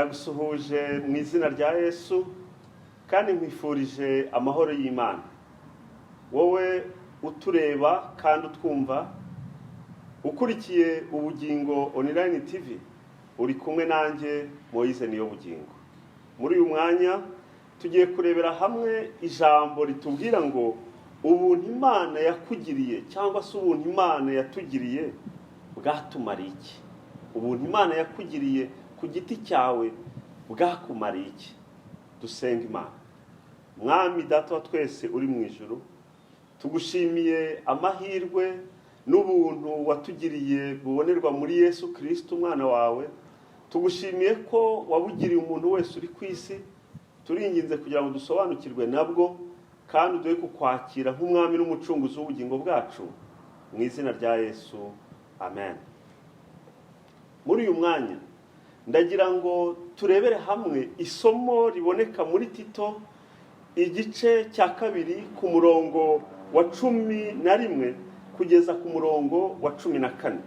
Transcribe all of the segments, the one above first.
ndagusuhuje mu izina rya Yesu kandi nkwifurije amahoro y'Imana. Wowe utureba kandi utwumva ukurikiye Ubugingo Online TV, uri kumwe nanjye Moise Niyobugingo. Muri uyu mwanya tugiye kurebera hamwe ijambo ritubwira ngo ubuntu Imana yakugiriye cyangwa se ubuntu Imana yatugiriye bwatumara iki? Ubuntu Imana yakugiriye ku giti cyawe bwakumara iki? Dusenga Imana. Mwami Data wa twese uri mu ijuru, tugushimiye amahirwe n'ubuntu watugiriye bubonerwa muri Yesu Kristo umwana wawe. Tugushimiye ko wabugiriye umuntu wese uri ku isi. Turinginze kugira ngo dusobanukirwe nabwo kandi uduhe kukwakira nk'umwami n'umucunguzi w'ubugingo bwacu, mu izina rya Yesu, amen. Muri uyu mwanya ndagira ngo turebere hamwe isomo riboneka muri Tito igice cya 2 ku murongo wa 11 kugeza ku murongo wa 14.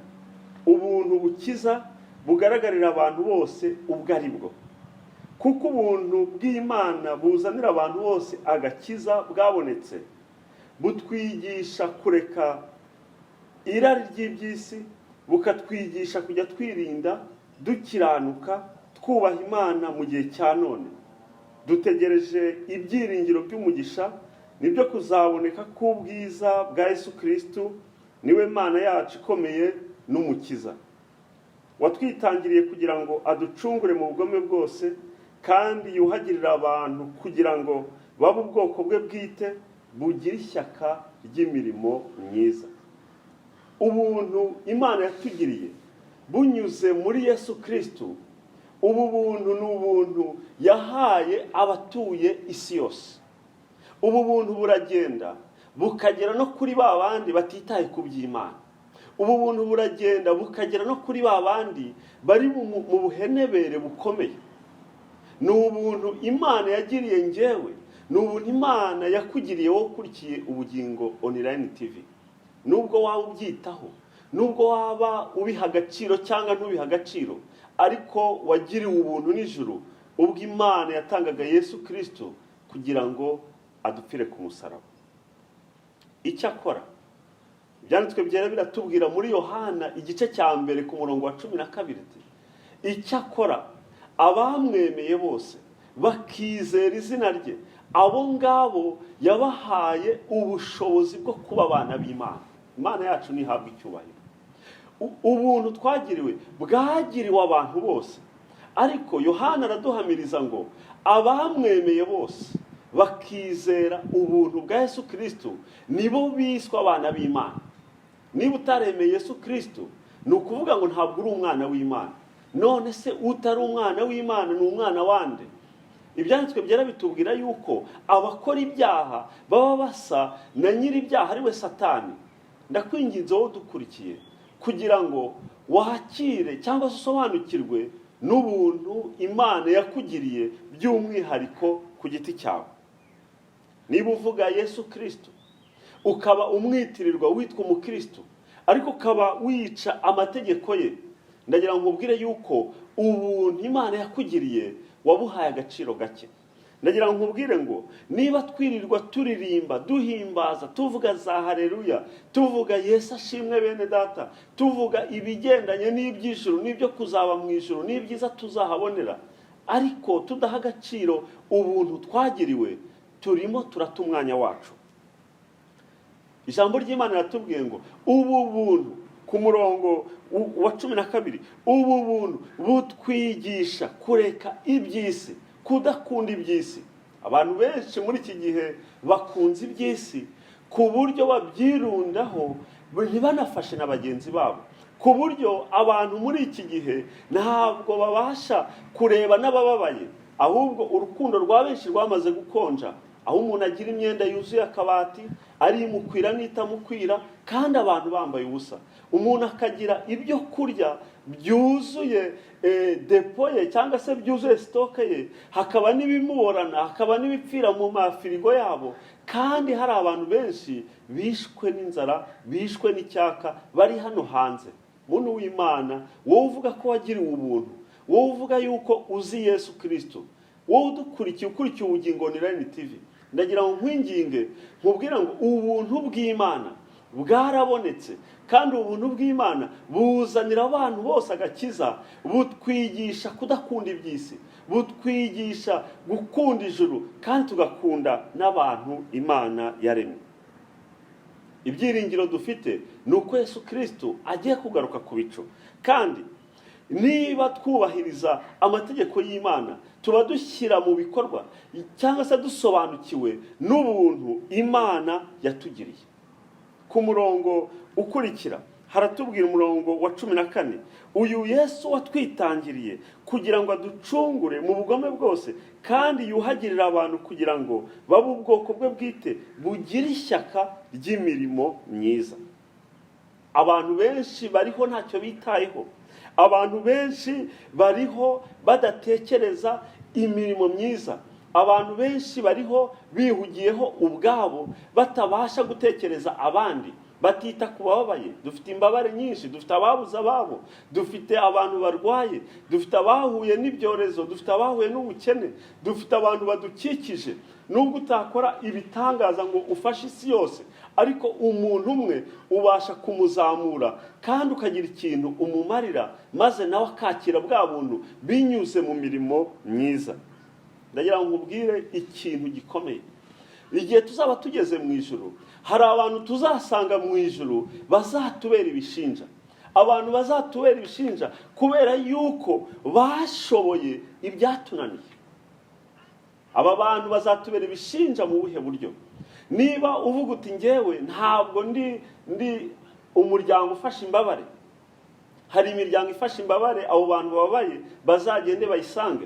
Ubuntu bukiza bugaragarira abantu bose ubwo ari bwo, kuko ubuntu bw'Imana buzanira abantu bose agakiza bwabonetse, butwigisha kureka irari ry'iby'isi, bukatwigisha kujya twirinda dukiranuka twubaha Imana mu gihe cya none. Dutegereje ibyiringiro by'umugisha nibyo kuzaboneka k'ubwiza bwa Yesu Kristo, niwe Mana yacu ikomeye n'umukiza. Watwitangiriye kugira ngo aducungure mu bugome bwose kandi yuhagirira abantu kugira ngo babe ubwoko bwe bwite, bugira ishyaka ry'imirimo myiza. Ubuntu Imana yatugiriye bunyuze muri Yesu Kristo, ubu buntu ni ubuntu yahaye abatuye isi yose. Ubu buntu buragenda bukagera no kuri ba bandi batitaye ku by'Imana. Ubu buntu buragenda bukagera no kuri ba bandi bari mu buhenebere bukomeye. Ni ubuntu Imana yagiriye njyewe, ni ubuntu Imana yakugiriye wowe ukurikiye Ubugingo Online TV. Nubwo waba ubyitaho, nubwo waba ubiha agaciro cyangwa ntubiha agaciro, ariko wagiriwe ubuntu n'ijuru ubwo Imana yatangaga Yesu Kristo kugira ngo adupfire ku musaraba. Icyakora ibyanditswe byera biratubwira muri Yohana igice cya 1 ku murongo wa 12, icyakora abamwemeye bose bakizera izina rye, abo ngabo yabahaye ubushobozi bwo kuba abana b'Imana. Imana yacu nihabwa icyubahiro. Ubuntu twagiriwe bwagiriwe abantu bose, ariko Yohana araduhamiriza ngo abamwemeye bose bakizera ubuntu bwa Yesu Kristo nibo biswa abana b'Imana. Niba utaremeye Yesu Kristo, ni ukuvuga ngo ntabwo uri umwana w'Imana. None se utari umwana w'Imana ni umwana wande? Ibyanditswe byera bitubwira yuko abakora ibyaha baba basa na nyiri ibyaha ari we Satani. Ndakwinginze wowe dukurikiye kugira ngo wakire cyangwa se usobanukirwe n'ubuntu Imana yakugiriye by'umwihariko ku giti cyawe. Niba uvuga Yesu Kristo ukaba umwitirirwa witwa umukristo, ariko ukaba wica amategeko ye, ndagira ngo ubwire yuko ubuntu Imana yakugiriye wabuhaye agaciro gake. Ndagira ngo nkubwire ngo niba twirirwa turirimba, duhimbaza, tuvuga za haleluya, tuvuga Yesu ashimwe bene data, tuvuga ibigendanye n'iby'ijuru n'ibyo kuzaba mu ijuru n'ibyiza tuzahabonera, ariko tudaha agaciro ubuntu twagiriwe, turimo turata umwanya wacu. Ijambo ry'Imana riratubwiye ngo ubu buntu ku murongo wa 12, ubu buntu butwigisha kureka iby'isi, kudakunda iby'isi. Abantu benshi muri iki gihe bakunze iby'isi ku buryo babyirundaho ntibanafashe na bagenzi babo, ku buryo abantu muri iki gihe ntabwo babasha kureba n'abababaye, ahubwo urukundo rwa benshi rwamaze gukonja, aho umuntu agira imyenda yuzuye akabati ari imukwira n'itamukwira kandi abantu bambaye ubusa. Umuntu akagira ibyo kurya byuzuye depoye cyangwa se byuzuye stoke ye, hakaba n'ibimuborana, hakaba n'ibipfira mu mafirigo yabo, kandi hari abantu benshi bishwe n'inzara, bishwe n'icyaka, bari hano hanze. Muntu w'Imana, wowe uvuga ko wagiriwe ubuntu, wowe uvuga yuko uzi Yesu Kristo, wowe udukurikiye ukurikiye Ubugingo Online TV, ndagira ngo nkwinginge nkubwira ngo ubuntu bw'Imana bwarabonetse, kandi ubuntu bw'Imana buzanira abantu bose agakiza, butwigisha kudakunda iby'isi, butwigisha gukunda ijuru, kandi tugakunda n'abantu Imana yaremye. Ibyiringiro dufite ni uko Yesu Kristo agiye kugaruka ku bicu, kandi niba twubahiriza amategeko y'Imana, tuba dushyira mu bikorwa cyangwa se dusobanukiwe n'ubuntu Imana yatugiriye. Ku murongo ukurikira haratubwira umurongo wa 14, uyu Yesu watwitangiriye kugira ngo aducungure mu bugome bwose, kandi yuhagirira abantu kugira ngo babe ubwoko bwe bwite bugira ishyaka ry'imirimo myiza. Abantu benshi bariho ntacyo bitayeho, abantu benshi bariho badatekereza imirimo myiza, abantu benshi bariho bihugiyeho ubwabo, batabasha gutekereza abandi, batita ku bababaye. Dufite imbabare nyinshi, dufite ababuze ababo, dufite abantu barwaye, dufite abahuye n'ibyorezo, dufite abahuye n'ubukene, dufite abantu badukikije. Nubwo utakora ibitangaza ngo ufashe isi yose, ariko umuntu umwe ubasha kumuzamura kandi ukagira ikintu umumarira, maze nawe akakira bwa buntu binyuze mu mirimo myiza. Ndagira ngo nkubwire ikintu gikomeye. Igihe tuzaba tugeze mu ijuru, hari abantu tuzasanga mu ijuru bazatubera ibishinja. Abantu bazatubera ibishinja kubera yuko bashoboye ibyatunaniye. Aba bantu bazatubera ibishinja mu buhe buryo? Niba uvuga uti ngewe ntabwo ndi umuryango ufasha imbabare, hari imiryango ifasha imbabare, abo bantu babaye bazagende bayisange.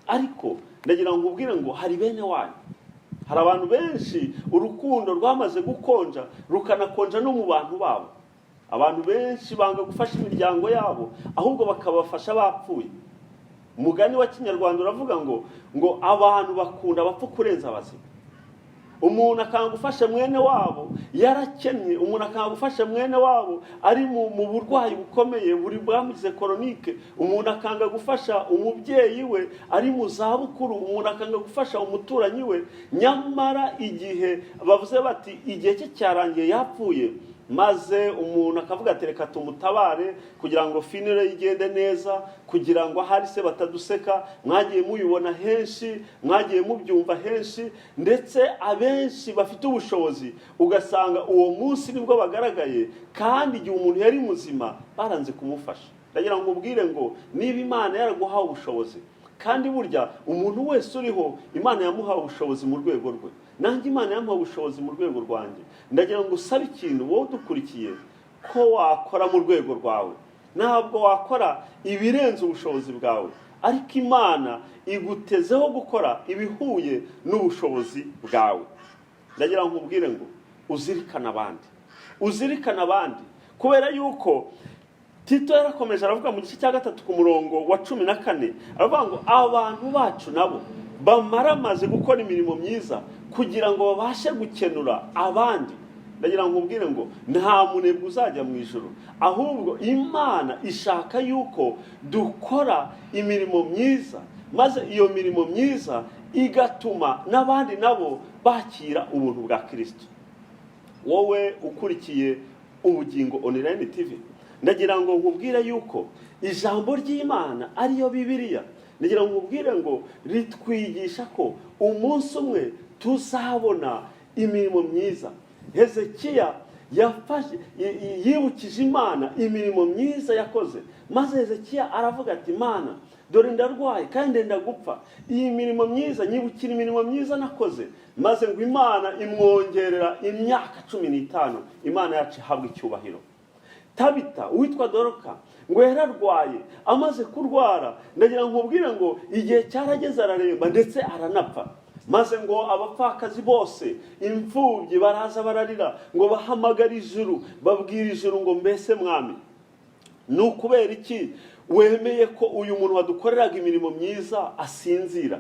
Ariko ndagira ngo ubwire ngo hari bene wanyu, hari abantu benshi urukundo rwamaze gukonja, rukanakonja no mu bantu babo. Abantu benshi banga gufasha imiryango yabo, ahubwo bakabafasha bapfuye. Umugani wa Kinyarwanda uravuga ngo abantu bakunda abapfu kurenza abazima. Umuntu akanga gufasha mwene wabo yarakennye, umuntu akanga gufasha mwene wabo ari mu burwayi bukomeye buri bwamugize koronike, umuntu akanga gufasha umubyeyi we ari mu zabukuru, umuntu akanga gufasha umuturanyi we. Nyamara igihe bavuze bati igihe cye cyarangiye yapfuye, maze umuntu akavuga ati reka tumutabare kugira ngo finire igende neza, kugira ngo ahari se bataduseka. Mwagiye mubibona henshi, mwagiye mubyumva henshi, ndetse abenshi bafite ubushobozi ugasanga uwo munsi nibwo bagaragaye, kandi igihe umuntu yari muzima baranze kumufasha. Ndagira ngo ubwire ngo niba Imana yaraguhaye ubushobozi, kandi burya umuntu wese uriho Imana yamuhaye ubushobozi mu rwego rwe, nanjye Imana yamuhaye ubushobozi mu rwego rwanjye. Ndagira ngo usabe ikintu wowe udukurikiye ko wakora mu rwego rwawe. Ntabwo wakora ibirenze ubushobozi bwawe, ariko Imana igutezeho gukora ibihuye n'ubushobozi bwawe. Ndagira ngo ubwire ngo uzirikane abandi, uzirikane abandi, kubera yuko Tito yarakomeje aravuga mu gice cya 3 ku murongo wa 14, aravuga ngo abantu bacu nabo bamaramaze gukora imirimo myiza kugira ngo babashe gukenura abandi. Ndagira ngo ubwire ngo nta munebwe uzajya mu ijuru, ahubwo Imana ishaka yuko dukora imirimo myiza, maze iyo mirimo myiza igatuma n'abandi nabo bakira ubuntu bwa Kristo. Wowe ukurikiye Ubugingo Online TV, ndagira ngo nkubwire yuko ijambo ry'Imana ariyo Bibiliya. Ndagira ngo nkubwire ngo ritwigisha ko umunsi umwe tuzabona imirimo myiza. Hezekiya yibukije Imana imirimo myiza yakoze, maze Hezekiya aravuga ati Mana, dore ndarwaye kandi ndenda gupfa, iyi mirimo myiza nyibukira imirimo myiza nakoze. Maze ngo Imana imwongerera imyaka 15. Imana yacu ihabwa icyubahiro. Tabita uwitwa Doroka ngo yararwaye, amaze kurwara, ndagira ngo ubwire ngo igihe cyarageze araremba ndetse aranapfa. Maze ngo abapfakazi bose, imfubyi baraza bararira ngo bahamagara ijuru, babwira ijuru ngo mbese mwami, nukubera iki wemeye ko uyu muntu wadukoreraga imirimo myiza asinzira?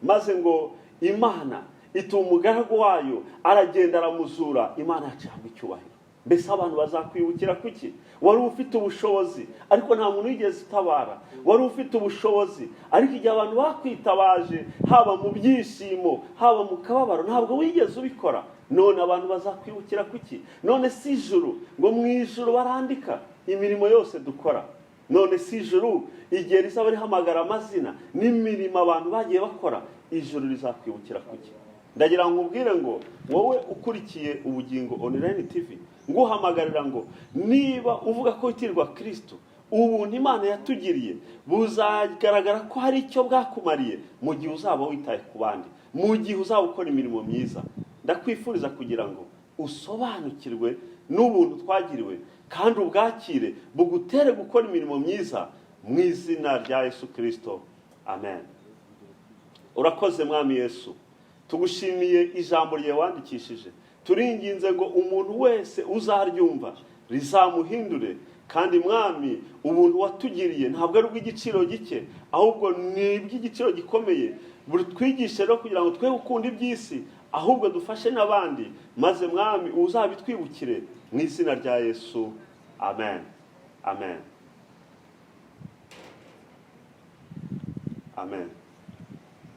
Maze ngo Imana ituma umugaragu wayo aragenda aramuzura. Imana yacu ihabwa icyubahiro. mbese abantu bazakwibukira kuki? Wari ufite ubushobozi ariko nta muntu wigeze utabara. Wari ufite ubushobozi ariko igihe abantu bakwitabaje, haba mu byishimo haba mu kababaro, ntabwo wigeze ubikora. None abantu bazakwibukira kuki? None si ijuru, ngo mu ijuru barandika imirimo yose dukora. None si ijuru igihe rizaba rihamagara amazina n'imirimo abantu bagiye bakora, ijuru rizakwibukira kuki? Ndagira ngo nkubwire ngo wowe ukurikiye Ubugingo Online TV, nguhamagarira ngo niba uvuga ko witirwa Kristo, ubuntu Imana yatugiriye buzagaragara ko hari icyo bwakumariye mu gihe uzaba witaye ku bandi, mu gihe uzaba ukora imirimo myiza. Ndakwifuriza kugira ngo usobanukirwe n'ubuntu twagiriwe kandi ubwakire bugutere gukora imirimo myiza mu izina rya Yesu Kristo. Amen. Urakoze Mwami Yesu, tugushimiye ijambo ryawe wandikishije. Turinginze ngo umuntu wese uzaryumva rizamuhindure, kandi Mwami ubuntu watugiriye ntabwo ari ubw'igiciro gike, ahubwo ni iby'igiciro gikomeye. Buri twigishe rero kugira ngo twe gukunda iby'isi, ahubwo dufashe n'abandi, maze Mwami uzabitwibukire mu izina rya Yesu. Amen. Amen. Amen.